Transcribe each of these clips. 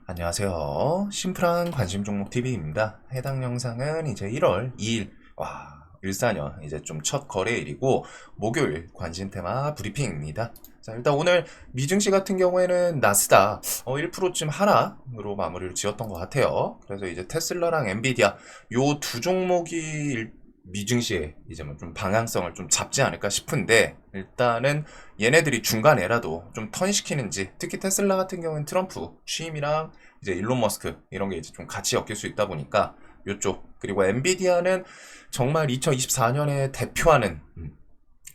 안녕하세요. 심플한 관심 종목 TV입니다. 해당 영상은 이제 1월 2일, 일사년 이제 좀 첫 거래일이고, 목요일 관심 테마 브리핑입니다. 자, 일단 오늘 미증시 같은 경우에는 나스닥 1%쯤 하락으로 마무리를 지었던 것 같아요. 그래서 이제 테슬라랑 엔비디아 요 두 종목이 미증시에 이제 뭐 좀 방향성을 좀 잡지 않을까 싶은데, 일단은 얘네들이 중간에라도 좀 턴시키는지, 특히 테슬라 같은 경우는 트럼프 취임이랑 이제 일론 머스크 이런 게 이제 좀 같이 엮일 수 있다 보니까 요쪽, 그리고 엔비디아는 정말 2024년에 대표하는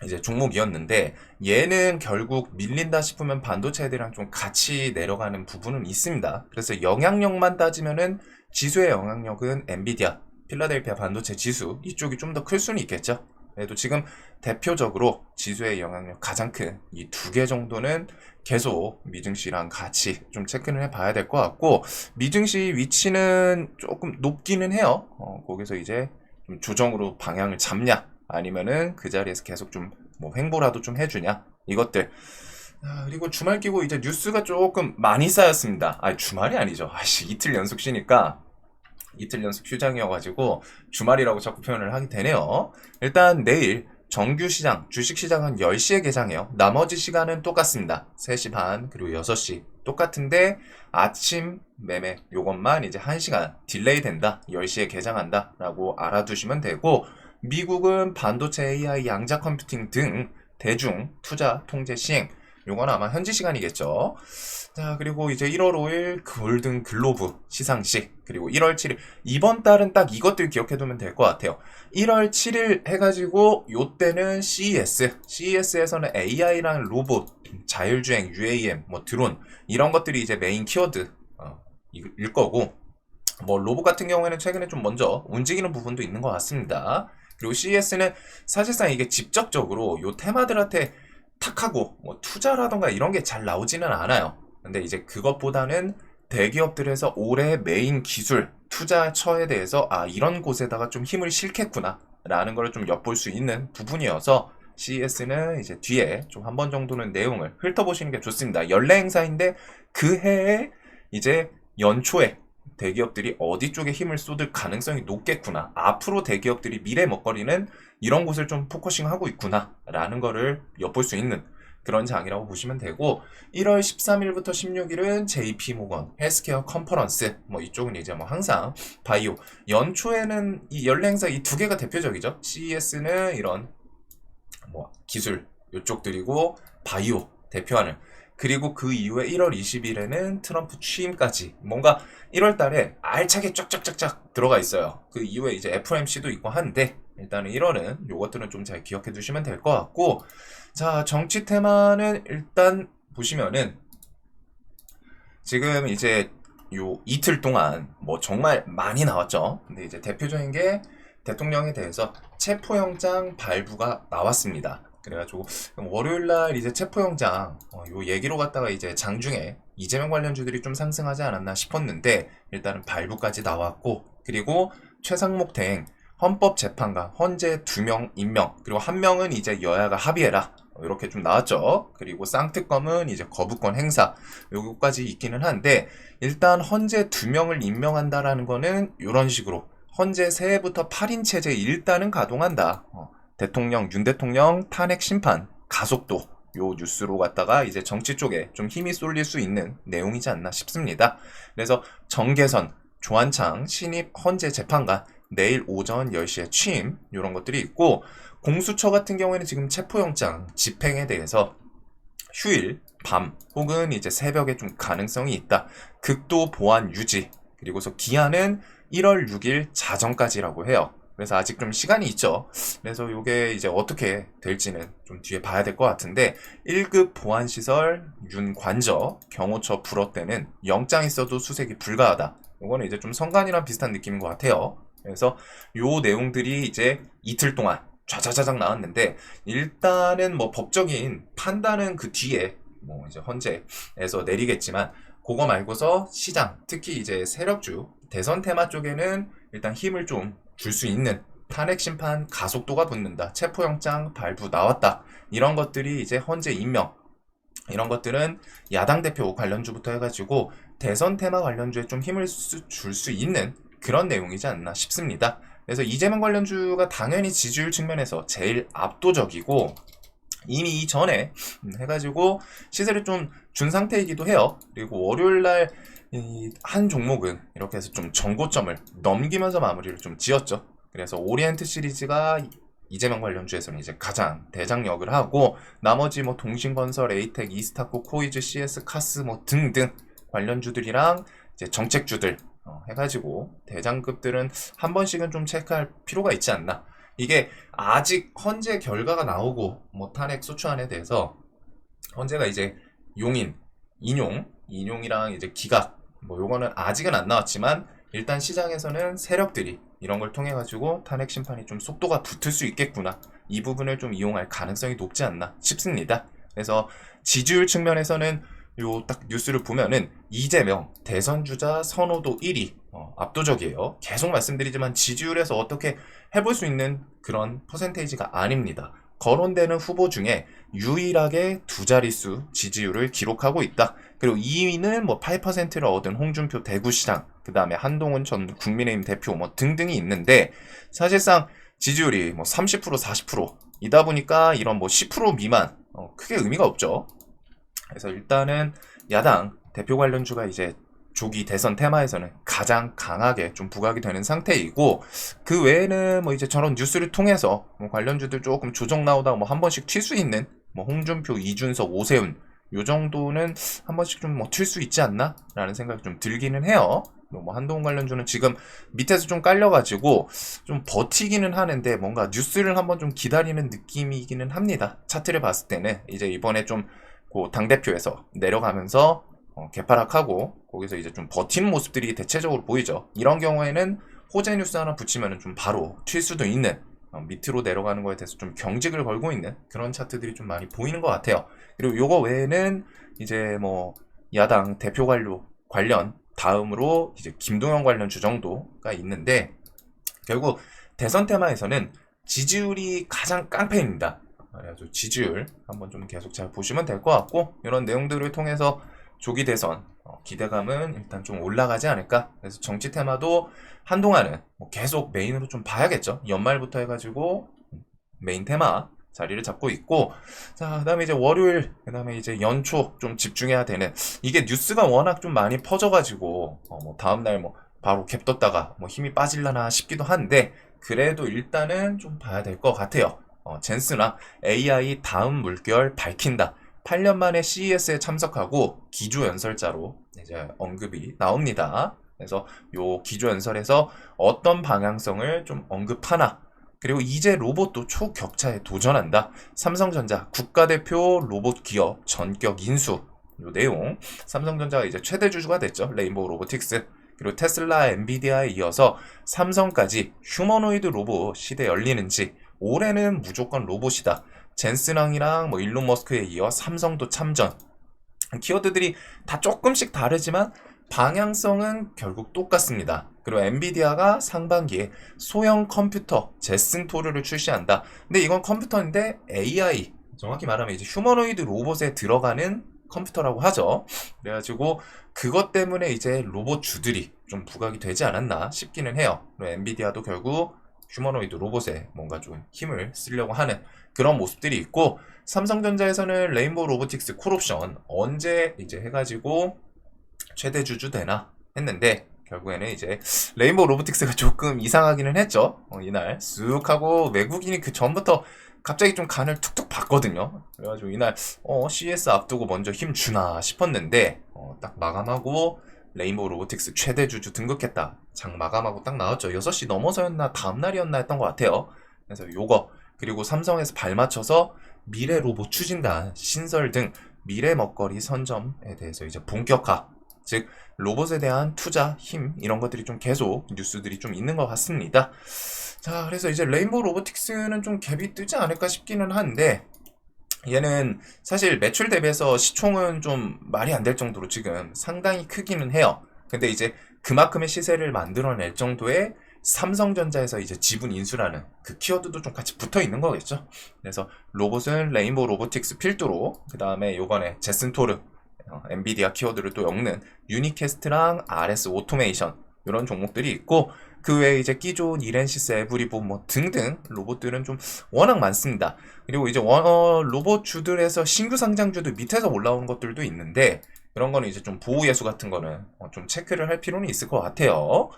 이제 종목이었는데, 얘는 결국 밀린다 싶으면 반도체들이랑 좀 같이 내려가는 부분은 있습니다. 그래서 영향력만 따지면은 지수의 영향력은 엔비디아, 필라델피아 반도체 지수 이쪽이 좀 더 클 수는 있겠죠. 그래도 지금 대표적으로 지수의 영향력 가장 큰 이 두 개 정도는 계속 미증시랑 같이 좀 체크를 해봐야 될 것 같고, 미증시 위치는 조금 높기는 해요. 거기서 이제 좀 조정으로 방향을 잡냐, 아니면은 그 자리에서 계속 좀 뭐 횡보라도 좀 해주냐, 이것들. 그리고 주말 끼고 이제 뉴스가 조금 많이 쌓였습니다. 주말이 아니죠. 이틀 연속 쉬니까 이틀 연속 휴장이어가지고 주말이라고 자꾸 표현을 하게 되네요. 일단 내일 정규 시장, 주식 시장은 10시에 개장해요. 나머지 시간은 똑같습니다. 3시 반, 그리고 6시. 똑같은데 아침 매매 요것만 이제 1시간 딜레이 된다. 10시에 개장한다. 라고 알아두시면 되고, 미국은 반도체, AI, 양자 컴퓨팅 등 대중 투자 통제 시행. 요건 아마 현지 시간이겠죠. 자, 그리고 이제 1월 5일 골든 글로브 시상식, 그리고 1월 7일, 이번 달은 딱 이것들 기억해두면 될 것 같아요. 1월 7일 해가지고 요때는 CES에서는 AI랑 로봇, 자율주행, UAM, 뭐 드론 이런 것들이 이제 메인 키워드 일 거고, 뭐 로봇 같은 경우에는 최근에 좀 먼저 움직이는 부분도 있는 것 같습니다. 그리고 CES는 사실상 이게 직접적으로 요 테마들한테 탁하고 뭐 투자라던가 이런 게 잘 나오지는 않아요. 근데 이제 그것보다는 대기업들에서 올해 메인 기술 투자처에 대해서 이런 곳에다가 좀 힘을 실겠구나 라는 걸 좀 엿볼 수 있는 부분이어서, CES는 이제 뒤에 좀 한 번 정도는 내용을 훑어보시는 게 좋습니다. 연례 행사인데 그 해에 이제 연초에 대기업들이 어디 쪽에 힘을 쏟을 가능성이 높겠구나, 앞으로 대기업들이 미래 먹거리는 이런 곳을 좀 포커싱하고 있구나 라는 거를 엿볼 수 있는 그런 장이라고 보시면 되고, 1월 13일부터 16일은 JP모건 헬스케어 컨퍼런스, 뭐 이쪽은 이제 뭐 항상 바이오, 연초에는 이 연례 행사 이 두 개가 대표적이죠. CES는 이런 뭐 기술 요쪽들이고, 바이오 대표하는, 그리고 그 이후에 1월 20일에는 트럼프 취임까지 뭔가 1월 달에 알차게 쫙쫙쫙쫙 들어가 있어요. 그 이후에 이제 FOMC도 있고 한데, 일단은 1월은 요것들은 좀 잘 기억해 두시면 될 것 같고, 자, 정치 테마는 일단 보시면은 지금 이제 요 이틀 동안 뭐 정말 많이 나왔죠. 근데 이제 대표적인 게 대통령에 대해서 체포영장 발부가 나왔습니다. 그래가지고 월요일날 이제 체포영장 요 얘기로 갔다가 이제 장중에 이재명 관련주들이 좀 상승하지 않았나 싶었는데, 일단은 발부까지 나왔고, 그리고 최상목 대행 헌법재판관 헌재 2명 임명, 그리고 1명은 이제 여야가 합의해라 이렇게 좀 나왔죠. 그리고 쌍특검은 이제 거부권 행사 요거까지 있기는 한데, 일단 헌재 2명을 임명한다라는 거는 이런 식으로 헌재 새해부터 8인 체제 일단은 가동한다. 대통령, 윤 대통령 탄핵 심판 가속도, 요 뉴스로 갔다가 이제 정치 쪽에 좀 힘이 쏠릴 수 있는 내용이지 않나 싶습니다. 그래서 정계선, 조한창 신입 헌재 재판관 내일 오전 10시에 취임, 이런 것들이 있고, 공수처 같은 경우에는 지금 체포영장 집행에 대해서 휴일, 밤 혹은 이제 새벽에 좀 가능성이 있다. 극도 보안 유지. 그리고서 기한은 1월 6일 자정까지라고 해요. 그래서 아직 좀 시간이 있죠. 그래서 이게 이제 어떻게 될지는 좀 뒤에 봐야 될 것 같은데, 1급 보안시설 윤관저 경호처 불어 때는 영장 있어도 수색이 불가하다. 이거는 이제 좀 선관이랑 비슷한 느낌인 것 같아요. 그래서 요 내용들이 이제 이틀 동안 좌자자작 나왔는데, 일단은 뭐 법적인 판단은 그 뒤에 뭐 이제 헌재에서 내리겠지만, 그거 말고서 시장, 특히 이제 세력주 대선 테마 쪽에는 일단 힘을 좀 줄 수 있는, 탄핵 심판 가속도가 붙는다, 체포영장 발부 나왔다, 이런 것들이 이제 헌재 임명, 이런 것들은 야당 대표 관련주부터 해가지고 대선 테마 관련주에 좀 힘을 줄 수 있는 그런 내용이지 않나 싶습니다. 그래서 이재명 관련주가 당연히 지지율 측면에서 제일 압도적이고 이미 이전에 해가지고 시세를 좀 준 상태이기도 해요. 그리고 월요일날 한 종목은 이렇게 해서 좀 전고점을 넘기면서 마무리를 좀 지었죠. 그래서 오리엔트 시리즈가 이재명 관련주에서는 이제 가장 대장역을 하고 나머지 뭐 동신건설, 에이텍, 이스타코, 코이즈, CS, 카스 뭐 등등 관련주들이랑 이제 정책주들 해가지고 대장급들은 한 번씩은 좀 체크할 필요가 있지 않나. 이게 아직 헌재 결과가 나오고 뭐 탄핵 소추안에 대해서 헌재가 이제 용인, 인용이랑 이제 기각 뭐 요거는 아직은 안 나왔지만 일단 시장에서는 세력들이 이런 걸 통해 가지고 탄핵 심판이 좀 속도가 붙을 수 있겠구나. 이 부분을 좀 이용할 가능성이 높지 않나 싶습니다. 그래서 지지율 측면에서는 요 딱 뉴스를 보면은 이재명 대선 주자 선호도 1위 압도적이에요. 계속 말씀드리지만 지지율에서 어떻게 해볼 수 있는 그런 퍼센테이지가 아닙니다. 거론되는 후보 중에 유일하게 두 자릿수 지지율을 기록하고 있다. 그리고 2위는 뭐 8%를 얻은 홍준표 대구시장, 그 다음에 한동훈 전 국민의힘 대표 뭐 등등이 있는데 사실상 지지율이 뭐 30%, 40%이다 보니까 이런 뭐 10% 미만 크게 의미가 없죠. 그래서 일단은 야당 대표 관련주가 이제 조기 대선 테마에서는 가장 강하게 좀 부각이 되는 상태이고 그 외에는 뭐 이제 저런 뉴스를 통해서 뭐 관련주들 조금 조정 나오다 뭐 한 번씩 튈 수 있는 뭐 홍준표, 이준석, 오세훈 요 정도는 한 번씩 좀 뭐 튈 수 있지 않나 라는 생각이 좀 들기는 해요. 뭐 한동훈 관련주는 지금 밑에서 좀 깔려가지고 좀 버티기는 하는데 뭔가 뉴스를 한번 좀 기다리는 느낌이기는 합니다. 차트를 봤을 때는 이제 이번에 좀 그 당대표에서 내려가면서 개파락하고 거기서 이제 좀 버티는 모습들이 대체적으로 보이죠. 이런 경우에는 호재 뉴스 하나 붙이면 좀 바로 튈 수도 있는 밑으로 내려가는 거에 대해서 좀 경직을 걸고 있는 그런 차트들이 좀 많이 보이는 것 같아요. 그리고 요거 외에는 이제 뭐 야당 대표 관련 다음으로 이제 김동연 관련주 정도가 있는데 결국 대선 테마에서는 지지율이 가장 깡패입니다. 그래서 지지율 한번 좀 계속 잘 보시면 될 것 같고 이런 내용들을 통해서 조기 대선 기대감은 일단 좀 올라가지 않을까. 그래서 정치 테마도 한동안은 뭐 계속 메인으로 좀 봐야겠죠. 연말부터 해가지고 메인 테마 자리를 잡고 있고 자 그다음에 이제 월요일 그다음에 이제 연초 좀 집중해야 되는 이게 뉴스가 워낙 좀 많이 퍼져가지고 뭐 다음날 뭐 바로 갭 떴다가 뭐 힘이 빠질라나 싶기도 한데 그래도 일단은 좀 봐야 될 것 같아요. 젠스나 AI 다음 물결 밝힌다. 8년 만에 CES에 참석하고 기조연설자로 이제 언급이 나옵니다. 그래서 요 기조연설에서 어떤 방향성을 좀 언급하나 그리고 이제 로봇도 초격차에 도전한다. 삼성전자 국가대표 로봇 기업 전격 인수 요 내용 삼성전자가 이제 최대 주주가 됐죠. 레인보우 로보틱스 그리고 테슬라, 엔비디아에 이어서 삼성까지 휴머노이드 로봇 시대 열리는지 올해는 무조건 로봇이다. 젠슨왕이랑 뭐 일론 머스크에 이어 삼성도 참전. 키워드들이 다 조금씩 다르지만 방향성은 결국 똑같습니다. 그리고 엔비디아가 상반기에 소형 컴퓨터 제슨 토르를 출시한다. 근데 이건 컴퓨터인데 AI, 정확히 말하면 이제 휴머노이드 로봇에 들어가는 컴퓨터라고 하죠. 그래가지고 그것 때문에 이제 로봇 주들이 좀 부각이 되지 않았나 싶기는 해요. 그리고 엔비디아도 결국 휴머노이드 로봇에 뭔가 좀 힘을 쓰려고 하는 그런 모습들이 있고 삼성전자에서는 레인보우 로보틱스 콜옵션 언제 이제 해가지고 최대 주주 되나 했는데 결국에는 이제 레인보우 로보틱스가 조금 이상하기는 했죠. 이날 쑥 하고 외국인이 그 전부터 갑자기 좀 간을 툭툭 봤거든요. 그래가지고 이날 CS 앞두고 먼저 힘 주나 싶었는데 딱 마감하고 레인보우 로보틱스 최대 주주 등극했다. 장 마감하고 딱 나왔죠. 6시 넘어서였나 다음날이었나 했던 것 같아요. 그래서 요거 그리고 삼성에서 발맞춰서 미래 로봇 추진단 신설 등 미래 먹거리 선점에 대해서 이제 본격화 즉 로봇에 대한 투자 힘 이런 것들이 좀 계속 뉴스들이 좀 있는 것 같습니다. 자 그래서 이제 레인보우 로보틱스는 좀 갭이 뜨지 않을까 싶기는 한데 얘는 사실 매출 대비해서 시총은 좀 말이 안 될 정도로 지금 상당히 크기는 해요. 근데 이제 그만큼의 시세를 만들어낼 정도의 삼성전자에서 이제 지분 인수라는 그 키워드도 좀 같이 붙어 있는 거겠죠. 그래서 로봇은 레인보우 로보틱스 필두로 그 다음에 요번에 제슨 토르 엔비디아 키워드를 또 엮는 유니캐스트랑 RS 오토메이션 이런 종목들이 있고, 그 외에 이제 끼 좋은 이렌시스, 에브리본 뭐 등등 로봇들은 좀 워낙 많습니다. 그리고 이제 로봇주들에서 신규 상장주들 밑에서 올라오는 것들도 있는데, 그런 거는 이제 좀 보호 예수 같은 거는 좀 체크를 할 필요는 있을 것 같아요.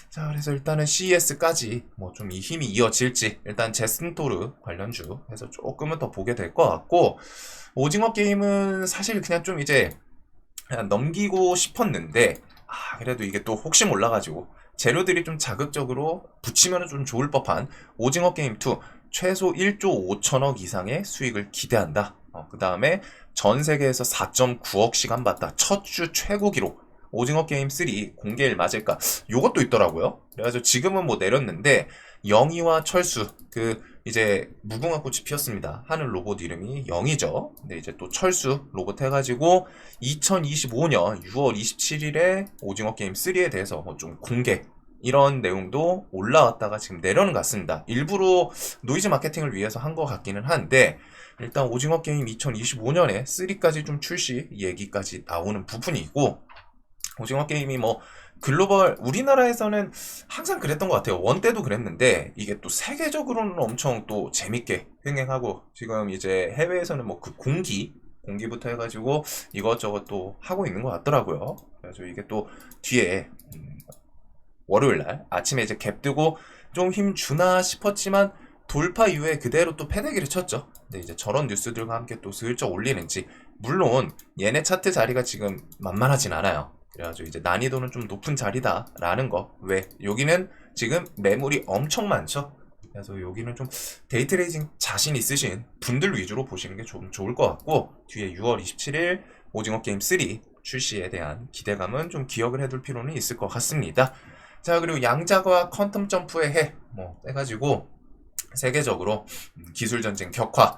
자, 그래서 일단은 CES까지 뭐 좀 이 힘이 이어질지 일단 제슨토르 관련주 해서 조금은 더 보게 될 것 같고, 오징어 게임은 사실 그냥 좀 이제 그냥 넘기고 싶었는데, 그래도 이게 또 혹시 몰라가지고 재료들이 좀 자극적으로 붙이면 좀 좋을 법한 오징어 게임 2 최소 1조 5천억 이상의 수익을 기대한다. 그 다음에 전 세계에서 4.9억 시간 봤다. 첫 주 최고 기록. 오징어 게임 3 공개일 맞을까? 요것도 있더라고요. 그래가지고 지금은 뭐 내렸는데, 영희와 철수, 이제 무궁화 꽃이 피었습니다 하는 로봇 이름이 영희죠. 근데 이제 또 철수 로봇 해가지고 2025년 6월 27일에 오징어 게임 3에 대해서 뭐 좀 공개, 이런 내용도 올라왔다가 지금 내려는 갔습니다. 일부러 노이즈 마케팅을 위해서 한 것 같기는 한데, 일단 오징어 게임 2025년에 3까지 좀 출시 얘기까지 나오는 부분이고, 오징어 게임이 뭐 글로벌, 우리나라에서는 항상 그랬던 것 같아요. 원 때도 그랬는데 이게 또 세계적으로는 엄청 또 재밌게 흥행하고, 지금 이제 해외에서는 뭐 그 공기부터 해가지고 이것저것 또 하고 있는 것 같더라고요. 그래서 이게 또 뒤에 월요일날 아침에 이제 갭 뜨고 좀 힘 주나 싶었지만 돌파 이후에 그대로 또 패대기를 쳤죠. 근데 이제 저런 뉴스들과 함께 또 슬쩍 올리는지, 물론 얘네 차트 자리가 지금 만만하진 않아요. 그래가지고 이제 난이도는 좀 높은 자리다라는 거. 왜? 여기는 지금 매물이 엄청 많죠. 그래서 여기는 좀 데이트레이징 자신 있으신 분들 위주로 보시는 게 좀 좋을 것 같고, 뒤에 6월 27일 오징어 게임 3 출시에 대한 기대감은 좀 기억을 해둘 필요는 있을 것 같습니다. 자, 그리고 양자과 퀀텀 점프의 해 뭐 해가지고 세계적으로 기술 전쟁 격화.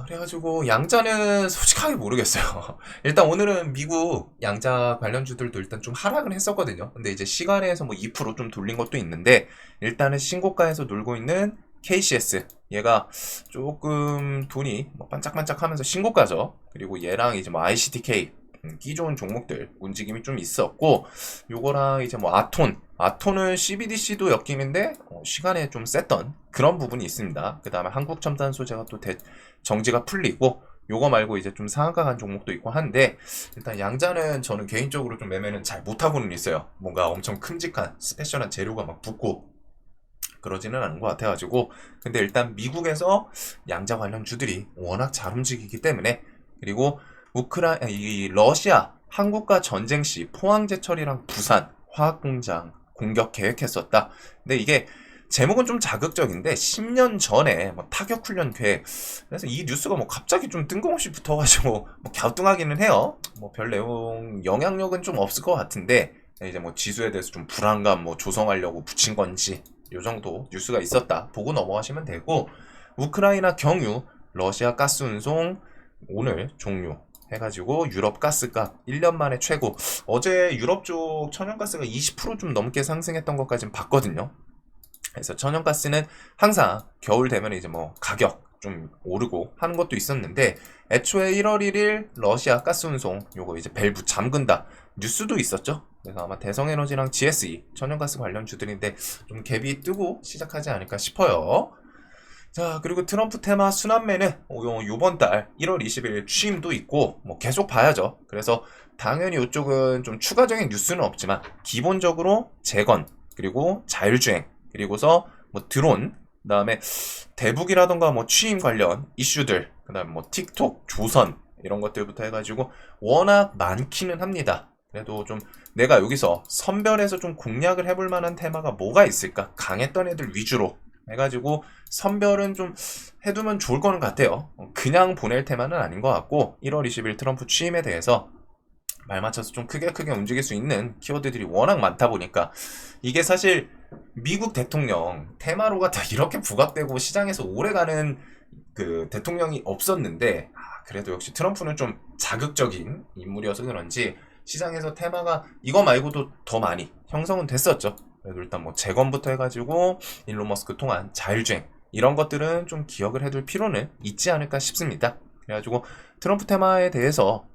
그래가지고 양자는 솔직하게 모르겠어요. 일단 오늘은 미국 양자 관련주들도 일단 좀 하락은 했었거든요. 근데 이제 시간에서 뭐 2%좀 돌린 것도 있는데, 일단은 신고가에서 놀고 있는 KCS, 얘가 조금 돈이 뭐 반짝반짝하면서 신고가죠. 그리고 얘랑 이제 뭐 ICTK 끼 좋은 종목들 움직임이 좀 있었고, 요거랑 이제 뭐 아톤은 CBDC도 엮임인데 시간에 좀 셌던 그런 부분이 있습니다. 그 다음에 한국첨단 소재가 또 정지가 풀리고, 요거 말고 이제 좀 상한가 간 종목도 있고 한데, 일단 양자는 저는 개인적으로 좀 매매는 잘 못하고는 있어요. 뭔가 엄청 큼직한 스페셜한 재료가 막 붙고 그러지는 않은 것 같아가지고. 근데 일단 미국에서 양자 관련주들이 워낙 잘 움직이기 때문에, 그리고 러시아 한국과 전쟁 시 포항제철이랑 부산 화학공장 공격 계획했었다. 근데 이게 제목은 좀 자극적인데 10년 전에 뭐 타격훈련 계획. 그래서 이 뉴스가 뭐 갑자기 좀 뜬금없이 붙어가지고 뭐 갸우뚱하기는 해요. 뭐 별 내용 영향력은 좀 없을 것 같은데, 이제 뭐 지수에 대해서 좀 불안감 뭐 조성하려고 붙인 건지 요 정도 뉴스가 있었다 보고 넘어가시면 되고, 우크라이나 경유 러시아 가스 운송 오늘 종료 해가지고 유럽 가스값 1년 만에 최고. 어제 유럽 쪽 천연가스가 20%좀 넘게 상승했던 것까지는 봤거든요. 그래서 천연가스는 항상 겨울 되면 이제 뭐 가격 좀 오르고 하는 것도 있었는데, 애초에 1월 1일 러시아 가스 운송 요거 이제 밸브 잠근다 뉴스도 있었죠. 그래서 아마 대성에너지랑 GSE 천연가스 관련주들인데 좀 갭이 뜨고 시작하지 않을까 싶어요. 자, 그리고 트럼프 테마 순환매는 요번 달 1월 20일 취임도 있고 뭐 계속 봐야죠. 그래서 당연히 이쪽은 좀 추가적인 뉴스는 없지만 기본적으로 재건, 그리고 자율주행, 그리고서 뭐 드론, 그다음에 대북이라던가 뭐 취임 관련 이슈들, 그다음에 뭐 틱톡, 조선 이런 것들부터 해가지고 워낙 많기는 합니다. 그래도 좀 내가 여기서 선별해서 좀 공략을 해볼 만한 테마가 뭐가 있을까? 강했던 애들 위주로 해가지고 선별은 좀 해두면 좋을 거는 같아요. 그냥 보낼 테마는 아닌 것 같고, 1월 20일 트럼프 취임에 대해서 말 맞춰서 좀 크게 움직일 수 있는 키워드들이 워낙 많다 보니까, 이게 사실 미국 대통령 테마로가 다 이렇게 부각되고 시장에서 오래가는 그 대통령이 없었는데, 그래도 역시 트럼프는 좀 자극적인 인물이어서 그런지 시장에서 테마가 이거 말고도 더 많이 형성은 됐었죠. 그래도 일단 뭐 재건부터 해가지고 일론 머스크 통한 자율주행 이런 것들은 좀 기억을 해둘 필요는 있지 않을까 싶습니다. 그래가지고 트럼프 테마에 대해서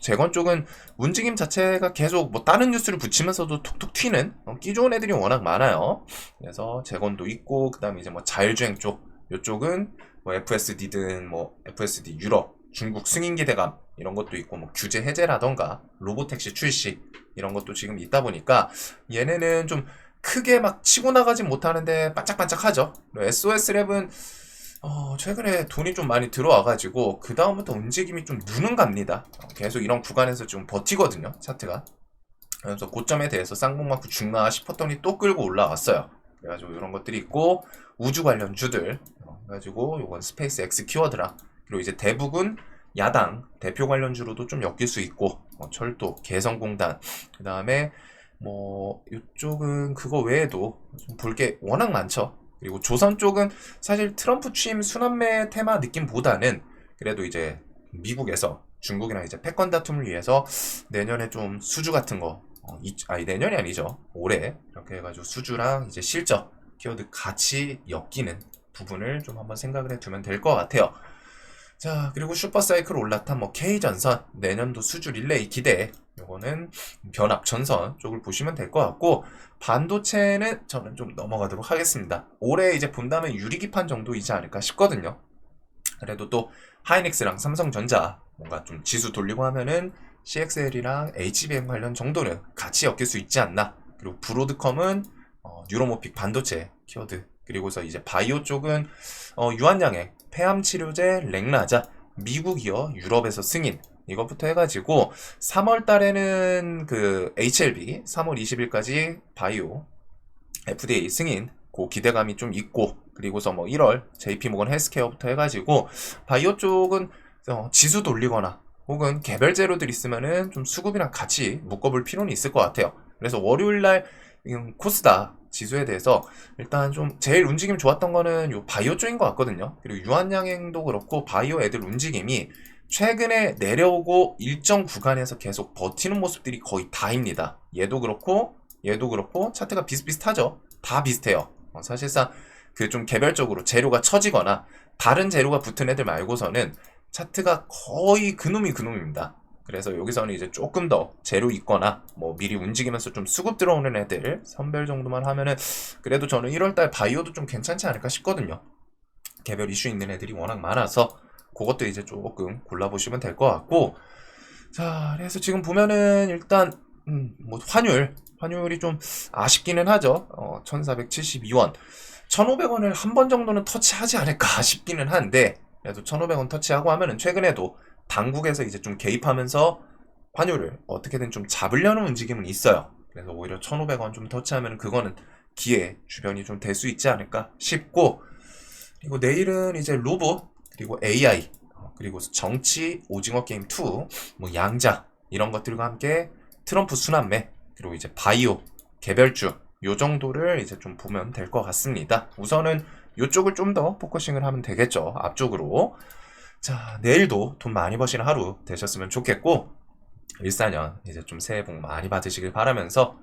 재건 쪽은 움직임 자체가 계속 다른 뉴스를 붙이면서도 톡톡 튀는 끼 좋은 애들이 워낙 많아요. 그래서 재건도 있고, 그 다음에 이제 자율주행 쪽, 요쪽은 FSD든 FSD 유럽, 중국 승인기 대감 이런 것도 있고, 규제 해제라던가 로보택시 출시 이런 것도 지금 있다 보니까 얘네는 좀 크게 막 치고 나가진 못하는데 반짝반짝하죠. SOS랩은 최근에 돈이 좀 많이 들어와가지고 그 다음부터 움직임이 좀 누는 갑니다. 계속 이런 구간에서 좀 버티거든요, 차트가. 그래서 고점에 대해서 쌍봉맞고 죽나 싶었더니 또 끌고 올라왔어요. 그래가지고 이런 것들이 있고, 우주 관련 주들 그래가지고 요건 스페이스 X 키워드랑, 그리고 이제 대북은 야당 대표 관련주로도 좀 엮일 수 있고, 철도, 개성공단, 그 다음에 이쪽은 그거 외에도 좀 볼 게 워낙 많죠. 그리고 조선 쪽은 사실 트럼프 취임 순환매 테마 느낌보다는 그래도 이제 미국에서 중국이랑 이제 패권 다툼을 위해서 내년에 좀 수주 같은 거, 아니 내년이 아니죠, 올해 이렇게 해가지고 수주랑 이제 실적 키워드 같이 엮이는 부분을 좀 한번 생각을 해두면 될 것 같아요. 자, 그리고 슈퍼사이클 올라탄 K전선 내년도 수주 릴레이 기대, 요거는 변압 전선 쪽을 보시면 될 것 같고, 반도체는 저는 좀 넘어가도록 하겠습니다. 올해 이제 본다면 유리기판 정도이지 않을까 싶거든요. 그래도 또 하이닉스랑 삼성전자 뭔가 좀 지수 돌리고 하면은 CXL이랑 HBM 관련 정도는 같이 엮일 수 있지 않나. 그리고 브로드컴은 뉴로모픽 반도체 키워드, 그리고서 이제 바이오 쪽은 유한양액 폐암 치료제 렉나자, 미국이요 유럽에서 승인, 이것부터 해가지고 3월 달에는 그 HLB 3월 20일까지 바이오 FDA 승인 그 기대감이 좀 있고, 그리고서 1월 JP모건 헬스케어부터 해가지고 바이오 쪽은 지수 돌리거나 혹은 개별 재료들 있으면은 좀 수급이랑 같이 묶어볼 필요는 있을 것 같아요. 그래서 월요일날 코스닥 지수에 대해서 일단 좀 제일 움직임 좋았던 거는 요 바이오 쪽인 것 같거든요. 그리고 유한양행도 그렇고 바이오 애들 움직임이 최근에 내려오고 일정 구간에서 계속 버티는 모습들이 거의 다입니다. 얘도 그렇고 차트가 비슷비슷하죠. 다 비슷해요. 사실상 그 좀 개별적으로 재료가 처지거나 다른 재료가 붙은 애들 말고서는 차트가 거의 그놈입니다. 그래서 여기서는 이제 조금 더 재료 있거나 미리 움직이면서 좀 수급 들어오는 애들 선별 정도만 하면은 그래도 저는 1월달 바이오도 좀 괜찮지 않을까 싶거든요. 개별 이슈 있는 애들이 워낙 많아서 그것도 이제 조금 골라보시면 될 것 같고, 자, 그래서 지금 보면은 일단 환율이 좀 아쉽기는 하죠. 1472원 1500원을 한 번 정도는 터치하지 않을까 싶기는 한데, 그래도 1500원 터치하고 하면은 최근에도 당국에서 이제 좀 개입하면서 환율을 어떻게든 좀 잡으려는 움직임은 있어요. 그래서 오히려 1500원 좀 터치하면 그거는 기회 주변이 좀 될 수 있지 않을까 싶고, 그리고 내일은 이제 로봇, 그리고 AI, 그리고 정치, 오징어 게임 2, 양자 이런 것들과 함께 트럼프 순환매, 그리고 이제 바이오 개별주 요 정도를 이제 좀 보면 될 것 같습니다. 우선은 요쪽을 좀 더 포커싱을 하면 되겠죠, 앞쪽으로. 자, 내일도 돈 많이 버시는 하루 되셨으면 좋겠고, 14년 이제 좀 새해 복 많이 받으시길 바라면서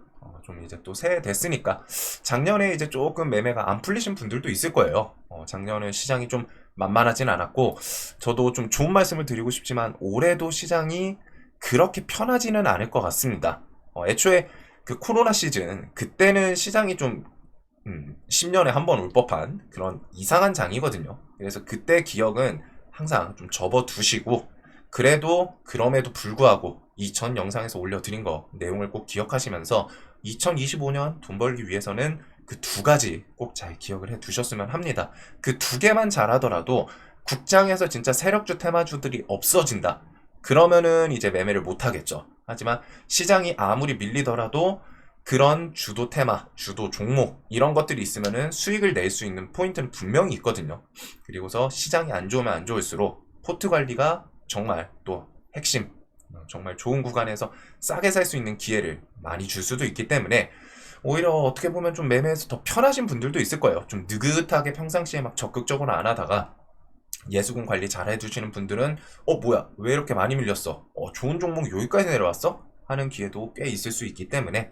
좀 이제 또 새해 됐으니까 작년에 이제 조금 매매가 안 풀리신 분들도 있을 거예요. 작년에 시장이 좀 만만하진 않았고, 저도 좀 좋은 말씀을 드리고 싶지만 올해도 시장이 그렇게 편하지는 않을 것 같습니다. 애초에 그 코로나 시즌 그때는 시장이 좀 10년에 한 번 올 법한 그런 이상한 장이거든요. 그래서 그때 기억은 항상 좀 접어두시고, 그래도 그럼에도 불구하고 이 전 영상에서 올려드린 거 내용을 꼭 기억하시면서 2025년 돈 벌기 위해서는 그 두 가지 꼭 잘 기억을 해 두셨으면 합니다. 그 두 개만 잘하더라도 국장에서 진짜 세력주 테마주들이 없어진다. 그러면은 이제 매매를 못 하겠죠. 하지만 시장이 아무리 밀리더라도 그런 주도 테마, 주도 종목 이런 것들이 있으면은 수익을 낼 수 있는 포인트는 분명히 있거든요. 그리고서 시장이 안 좋으면 안 좋을수록 포트 관리가 정말 또 핵심, 정말 좋은 구간에서 싸게 살 수 있는 기회를 많이 줄 수도 있기 때문에 오히려 어떻게 보면 좀 매매에서 더 편하신 분들도 있을 거예요. 좀 느긋하게 평상시에 막 적극적으로 안 하다가 예수금 관리 잘 해주시는 분들은 뭐야 왜 이렇게 많이 밀렸어, 좋은 종목 여기까지 내려왔어? 하는 기회도 꽤 있을 수 있기 때문에,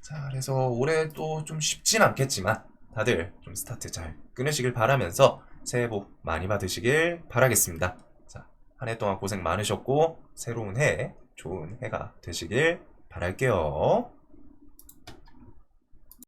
자, 그래서 올해 또 좀 쉽진 않겠지만 다들 좀 스타트 잘 끊으시길 바라면서 새해 복 많이 받으시길 바라겠습니다. 자, 한 해 동안 고생 많으셨고 새로운 해 좋은 해가 되시길 바랄게요.